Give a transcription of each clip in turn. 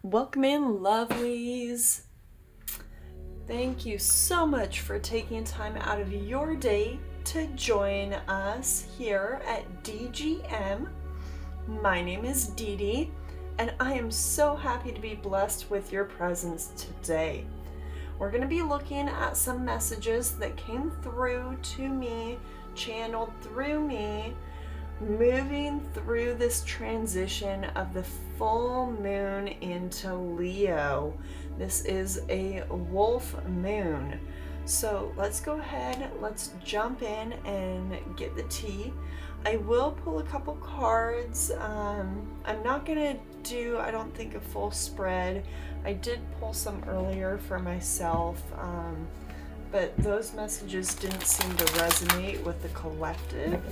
Welcome in, lovelies. Thank you so much for taking time out of your day to join us here at DGM. My name is Dee Dee, and I am so happy to be blessed with your presence today. We're going to be looking at some messages that came through to me, channeled through me, moving through this transition of the full moon into Leo. This is a wolf moon. So let's go ahead, let's jump in and get the tea. I will pull a couple cards. I'm not gonna do, I don't think, a full spread. I did pull some earlier for myself, but those messages didn't seem to resonate with the collective.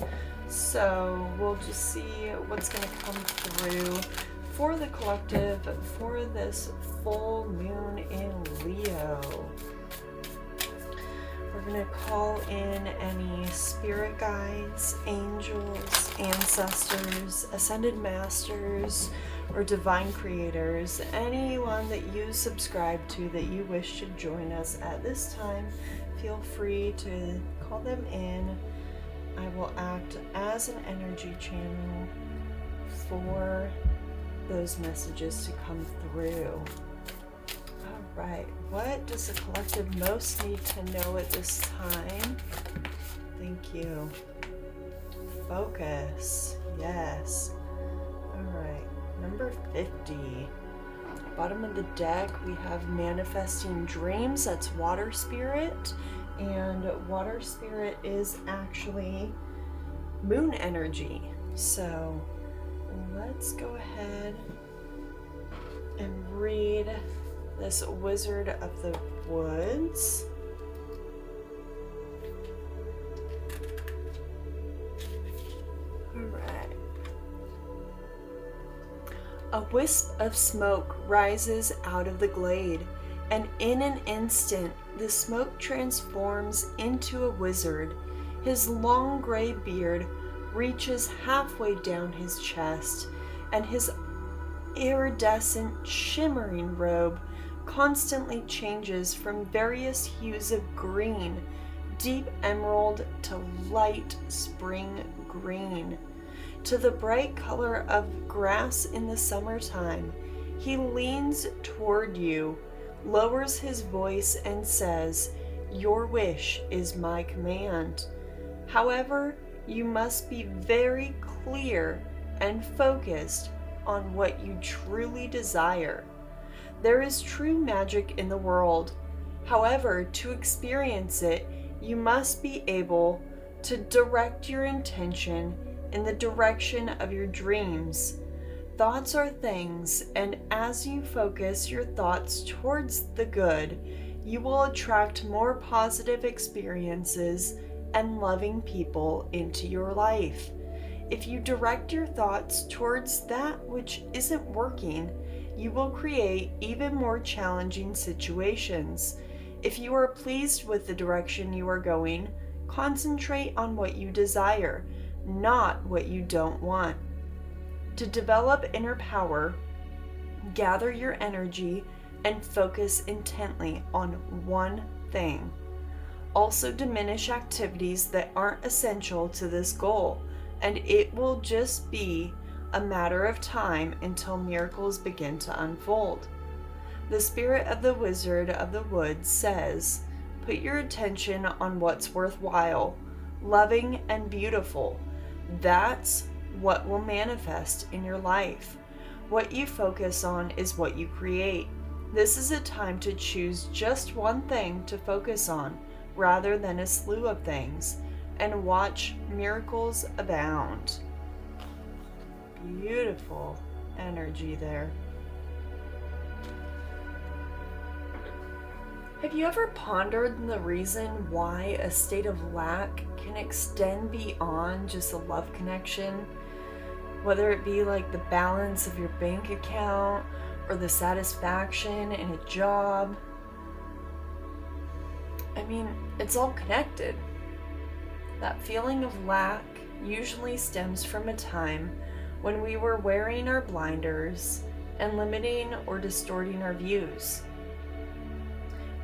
So we'll just see what's going to come through for the collective for this full moon in Leo. We're going to call in any spirit guides, angels, ancestors, ascended masters, or divine creators, anyone that you subscribe to that you wish to join us at this time. Feel free to call them in. I will act as an energy channel for those messages to come through. All right, what does the collective most need to know at this time? Thank you. Focus, yes. All right, number 50. Bottom of the deck, we have manifesting dreams. That's water spirit. And water spirit is actually moon energy. So let's go ahead and read this Wizard of the Woods. All right. A wisp of smoke rises out of the glade, and in an instant the smoke transforms into a wizard. His long gray beard reaches halfway down his chest, and his iridescent, shimmering robe constantly changes from various hues of green, deep emerald to light spring green, to the bright color of grass in the summertime. He leans toward you, lowers his voice, and says, "Your wish is my command." However, you must be very clear and focused on what you truly desire. There is true magic in the world. However, to experience it, you must be able to direct your intention in the direction of your dreams. Thoughts are things, and as you focus your thoughts towards the good, you will attract more positive experiences and loving people into your life. If you direct your thoughts towards that which isn't working, you will create even more challenging situations. If you are pleased with the direction you are going, concentrate on what you desire, not what you don't want. To develop inner power, gather your energy and focus intently on one thing. Also diminish activities that aren't essential to this goal, and it will just be a matter of time until miracles begin to unfold. The spirit of the Wizard of the Woods says, put your attention on what's worthwhile, loving, and beautiful. That's what will manifest in your life. What you focus on is what you create. This is a time to choose just one thing to focus on rather than a slew of things, and watch miracles abound. Beautiful energy there. Have you ever pondered the reason why a state of lack can extend beyond just a love connection? Whether it be like the balance of your bank account or the satisfaction in a job. I mean, it's all connected. That feeling of lack usually stems from a time when we were wearing our blinders and limiting or distorting our views.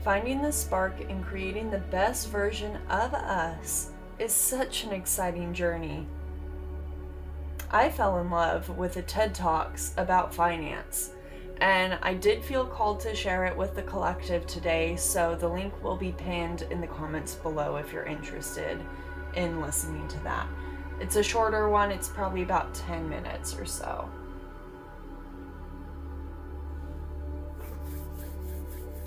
Finding the spark and creating the best version of us is such an exciting journey. I fell in love with the TED Talks about finance, and I did feel called to share it with the collective today, so the link will be pinned in the comments below if you're interested in listening to that. It's a shorter one, it's probably about 10 minutes or so.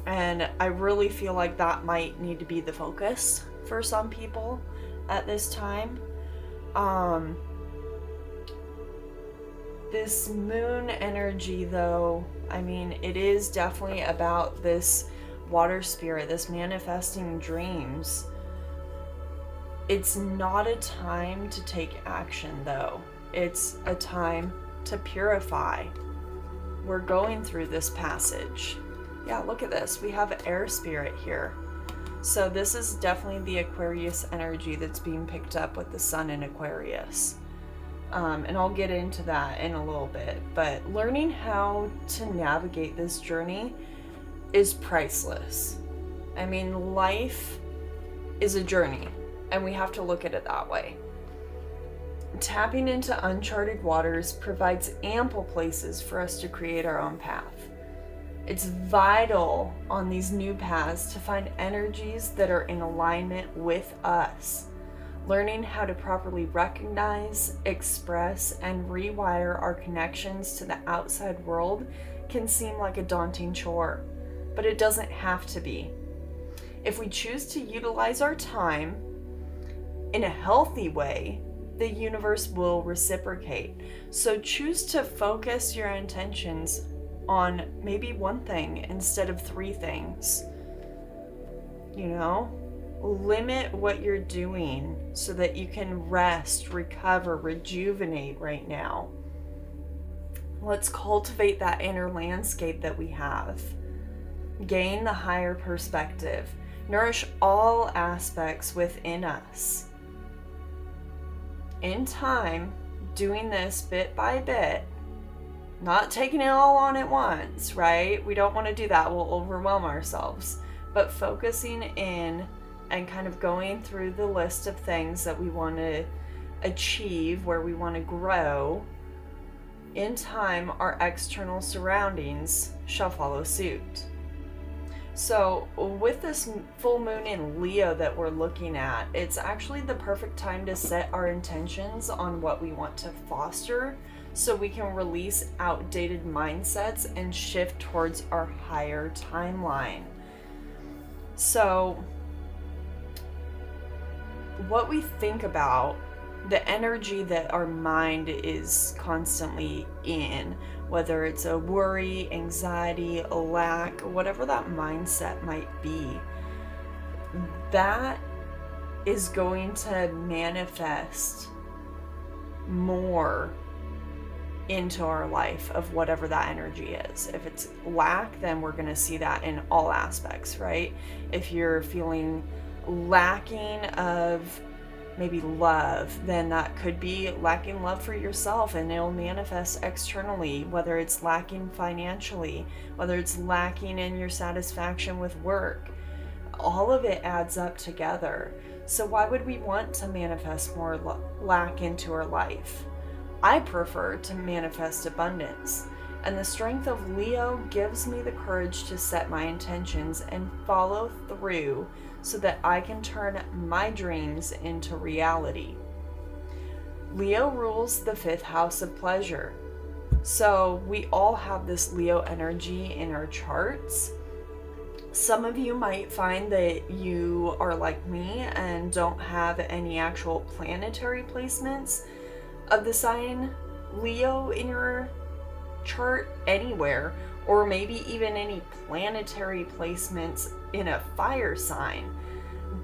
And I really feel like that might need to be the focus for some people at this time. This moon energy, though, I mean, it is definitely about this water spirit, this manifesting dreams. It's not a time to take action, though. It's a time to purify. We're going through this passage. Yeah, look at this. We have air spirit here. So this is definitely the Aquarius energy that's being picked up with the sun in Aquarius. And I'll get into that in a little bit. But learning how to navigate this journey is priceless. I mean, life is a journey, and we have to look at it that way. Tapping into uncharted waters provides ample places for us to create our own path. It's vital on these new paths to find energies that are in alignment with us. Learning how to properly recognize, express, and rewire our connections to the outside world can seem like a daunting chore, but it doesn't have to be. If we choose to utilize our time in a healthy way, the universe will reciprocate. So choose to focus your intentions on maybe one thing instead of 3 things. Limit what you're doing so that you can rest, recover, rejuvenate right now. Let's cultivate that inner landscape that we have. Gain the higher perspective. Nourish all aspects within us. In time, doing this bit by bit, not taking it all on at once, right? We don't want to do that. We'll overwhelm ourselves. But focusing in and kind of going through the list of things that we want to achieve, where we want to grow, in time, our external surroundings shall follow suit. So with this full moon in Leo that we're looking at, it's actually the perfect time to set our intentions on what we want to foster so we can release outdated mindsets and shift towards our higher timeline. So what we think about, the energy that our mind is constantly in, whether it's a worry, anxiety, a lack, whatever that mindset might be, that is going to manifest more into our life of whatever that energy is. If it's lack, then we're going to see that in all aspects, right? If you're feeling lacking of maybe love, then that could be lacking love for yourself, and it'll manifest externally, whether it's lacking financially, whether it's lacking in your satisfaction with work. All of it adds up together. So why would we want to manifest more lack into our life? I prefer to manifest abundance, and the strength of Leo gives me the courage to set my intentions and follow through so that I can turn my dreams into reality. Leo rules the 5th house of pleasure. So we all have this Leo energy in our charts. Some of you might find that you are like me and don't have any actual planetary placements of the sign Leo in your chart anywhere, or maybe even any planetary placements in a fire sign.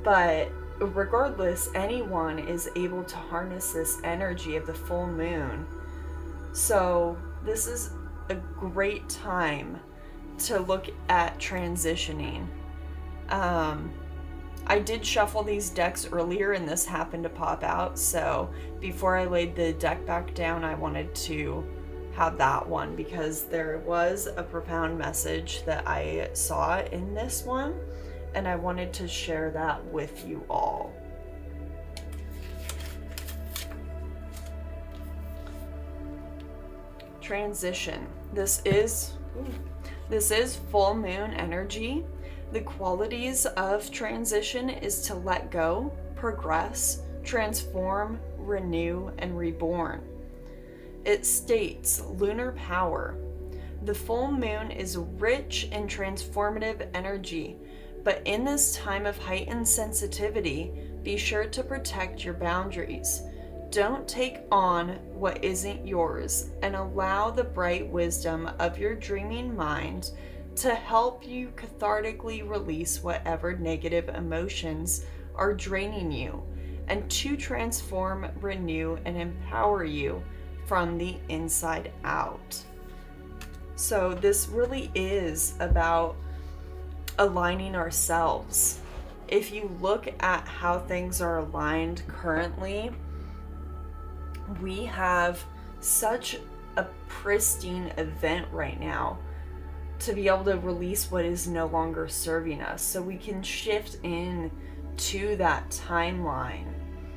But regardless, anyone is able to harness this energy of the full moon. So this is a great time to look at transitioning. I did shuffle these decks earlier and this happened to pop out, so before I laid the deck back down, I wanted to have that one because there was a profound message that I saw in this one, and I wanted to share that with you all. Transition. This is full moon energy. The qualities of transition is to let go, progress, transform, renew, and reborn. It states lunar power. The full moon is rich in transformative energy, but in this time of heightened sensitivity, be sure to protect your boundaries. Don't take on what isn't yours and allow the bright wisdom of your dreaming mind to help you cathartically release whatever negative emotions are draining you and to transform, renew, and empower you from the inside out. So this really is about aligning ourselves. If you look at how things are aligned currently, we have such a pristine event right now to be able to release what is no longer serving us, so we can shift in to that timeline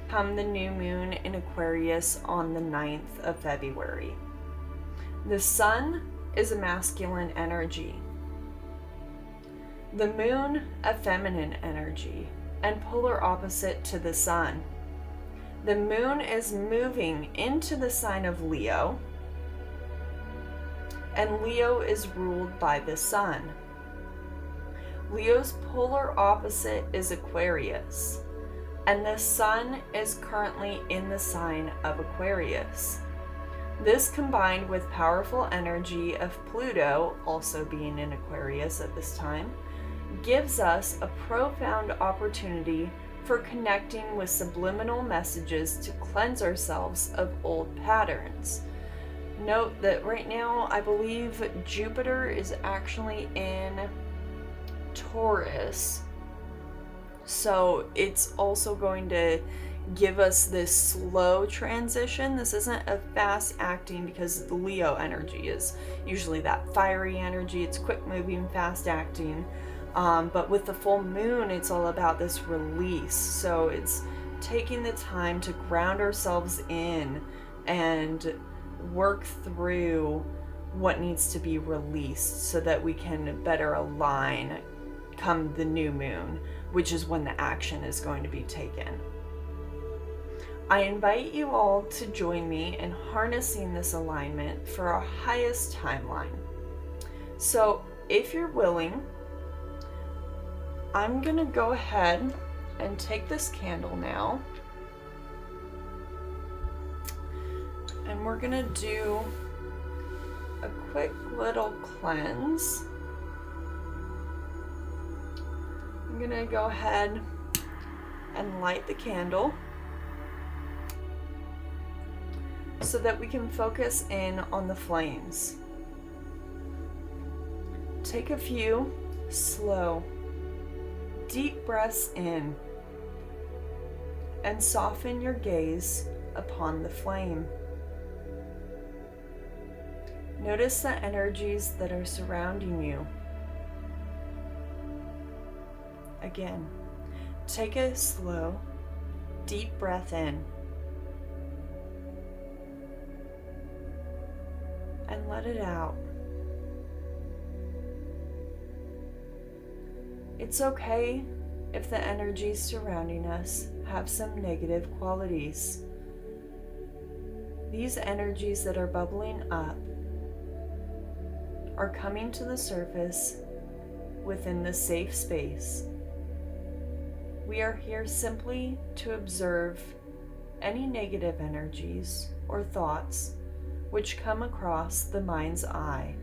come the new moon in Aquarius on the 9th of February. The sun is a masculine energy, the moon a feminine energy, and polar opposite to the sun. The moon is moving into the sign of Leo, and Leo is ruled by the sun. Leo's polar opposite is Aquarius, and the sun is currently in the sign of Aquarius. This, combined with powerful energy of Pluto also being in Aquarius at this time, gives us a profound opportunity for connecting with subliminal messages to cleanse ourselves of old patterns. Note that right now, I believe Jupiter is actually in Taurus, so it's also going to give us this slow transition. This isn't a fast acting, because the Leo energy is usually that fiery energy. It's quick moving, fast acting. But with the full moon, it's all about this release. So it's taking the time to ground ourselves in and work through what needs to be released so that we can better align come the new moon, which is when the action is going to be taken. I invite you all to join me in harnessing this alignment for our highest timeline. So if you're willing, I'm going to go ahead and take this candle now, and we're going to do a quick little cleanse. I'm going to go ahead and light the candle so that we can focus in on the flames. Take a few slow, deep breaths in and soften your gaze upon the flame. Notice the energies that are surrounding you. Again, take a slow, deep breath in and let it out. It's okay if the energies surrounding us have some negative qualities. These energies that are bubbling up are coming to the surface within the safe space. We are here simply to observe any negative energies or thoughts which come across the mind's eye.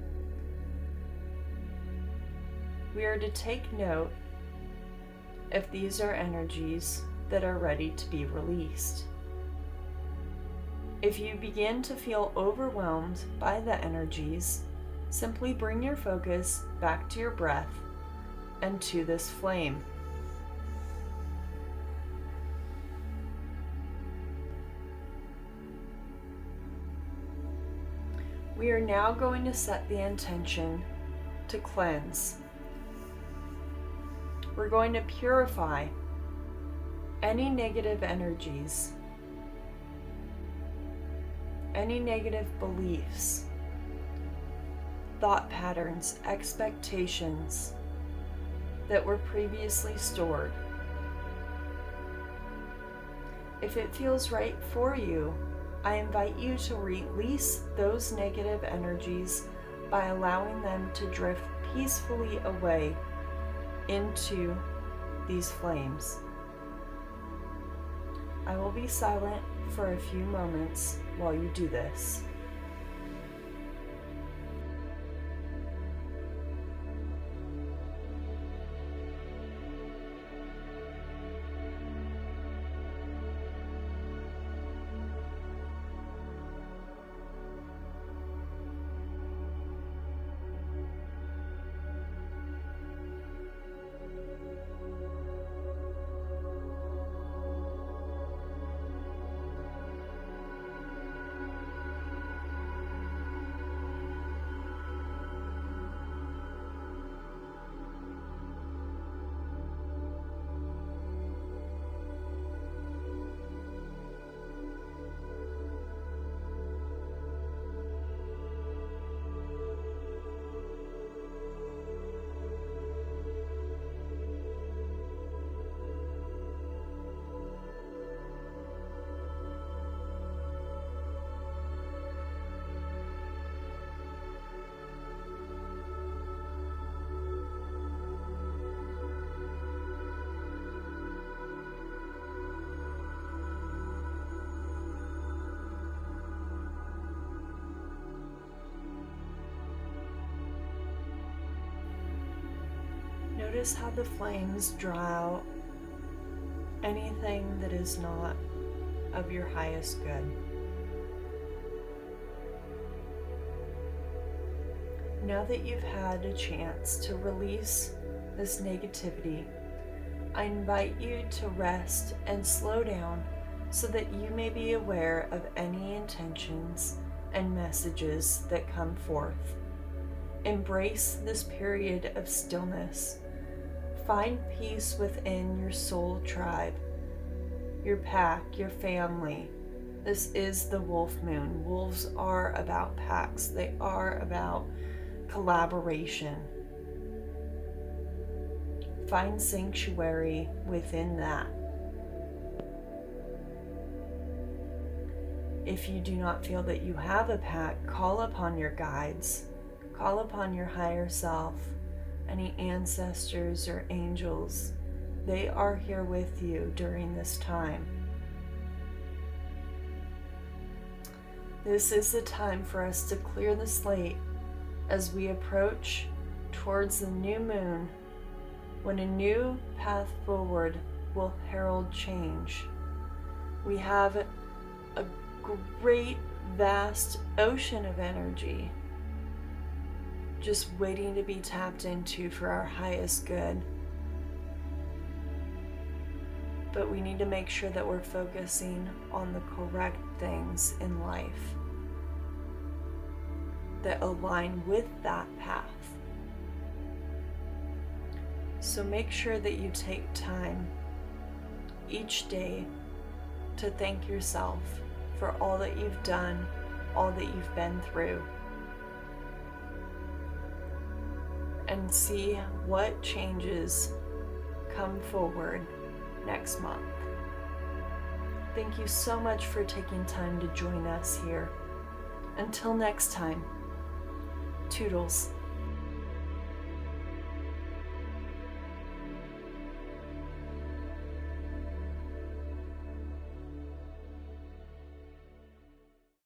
We are to take note if these are energies that are ready to be released. If you begin to feel overwhelmed by the energies, simply bring your focus back to your breath and to this flame. We are now going to set the intention to cleanse. We're going to purify any negative energies, any negative beliefs, thought patterns, expectations that were previously stored. If it feels right for you, I invite you to release those negative energies by allowing them to drift peacefully away into these flames. I will be silent for a few moments while you do this. Notice how the flames draw out anything that is not of your highest good. Now that you've had a chance to release this negativity, I invite you to rest and slow down so that you may be aware of any intentions and messages that come forth. Embrace this period of stillness. Find peace within your soul tribe, your pack, your family. This is the wolf moon. Wolves are about packs. They are about collaboration. Find sanctuary within that. If you do not feel that you have a pack, call upon your guides. Call upon your higher self, any ancestors or angels. They are here with you during this time. This is the time for us to clear the slate as we approach towards the new moon, when a new path forward will herald change. We have a great, vast ocean of energy just waiting to be tapped into for our highest good. But we need to make sure that we're focusing on the correct things in life that align with that path. So make sure that you take time each day to thank yourself for all that you've done, all that you've been through, and see what changes come forward next month. Thank you so much for taking time to join us here. Until next time, toodles.